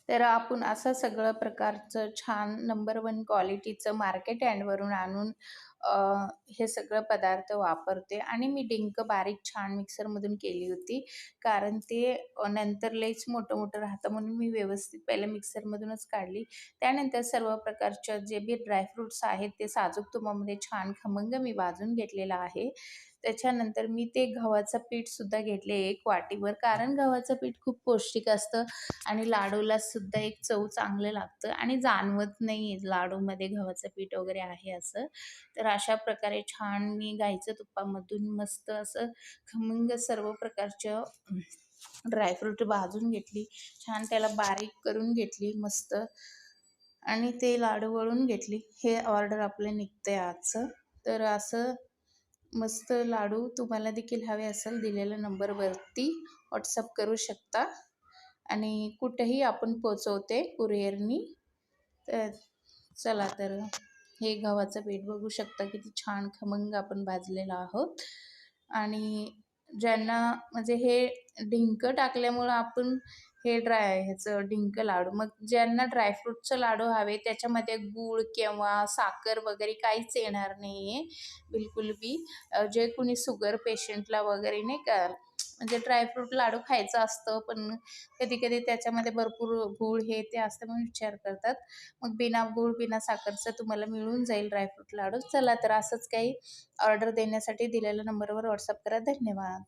तर आपण असं सगळं प्रकारचं छान नंबर 1 क्वालिटीचं मार्केट यार्डवरून आणून अ, हे सगळं पदार्थ वापरते आणि मी डिंक बारीक छान मिक्सरमधून केली होती. कारण ते नंतर लईच मोठं-मोठं राहतं म्हणून मी व्यवस्थित पहिलं मिक्सरमधूनच काढली. त्यानंतर सर्व प्रकारच्या जे बी ड्रायफ्रुट्स आहेत ते साजूक तुपामध्ये छान खमंग मी भाजून घेतलेलं आहे. त्याच्यानंतर मी ते गव्हाचं पीठसुद्धा घेतले 1 वाटीभर कारण गव्हाचं पीठ खूप पौष्टिक असतं आणि लाडूला सुद्धा एक चव चांगलं लागतं आणि जाणवत नाही लाडूमध्ये गव्हाचं पीठ वगैरे आहे असं. तर अशा प्रकारे छान मी गाईच्या तुपामधून मस्त असं खमंग सर्व प्रकारच्या ड्रायफ्रूट भाजून घेतली. छान त्याला बारीक करून घेतली मस्त आणि ते लाडू वळून घेतली. हे ऑर्डर आपलं निघतंय आजचं. तर असं मस्त लाडू तुम्हाला देखील हवे असेल दिलेल्या नंबरवरती WhatsApp करू शकता आणि कुठेही आपण पोहोचवते कुरिअरनी. तर चला तर हे गव्हाचं पीठ बघू शकता किती छान खमंग आपण भाजलेलं आहोत आणि ज्यांना म्हणजे हे डिंक टाकल्यामुळं आपण हे ह्याचं डिंक लाडू मग ज्यांना ड्रायफ्रूटचं लाडू हवे त्याच्यामध्ये गूळ किंवा साखर वगैरे काहीच येणार नाही आहे बिलकुल बी. जे कुणी शुगर पेशंटला वगैरे नाही का म्हणजे ड्रायफ्रूट लाडू खायचं असतं पण कधी-कधी त्याच्यामध्ये भरपूर गूळ हे ते असतं म्हणून विचार करतात. मग बिना गूळ, बिना साखरचं तुम्हाला मिळून जाईल ड्रायफ्रूट लाडू. चला तर असंच काही ऑर्डर देण्यासाठी दिलेल्या नंबरवर WhatsApp करा. धन्यवाद.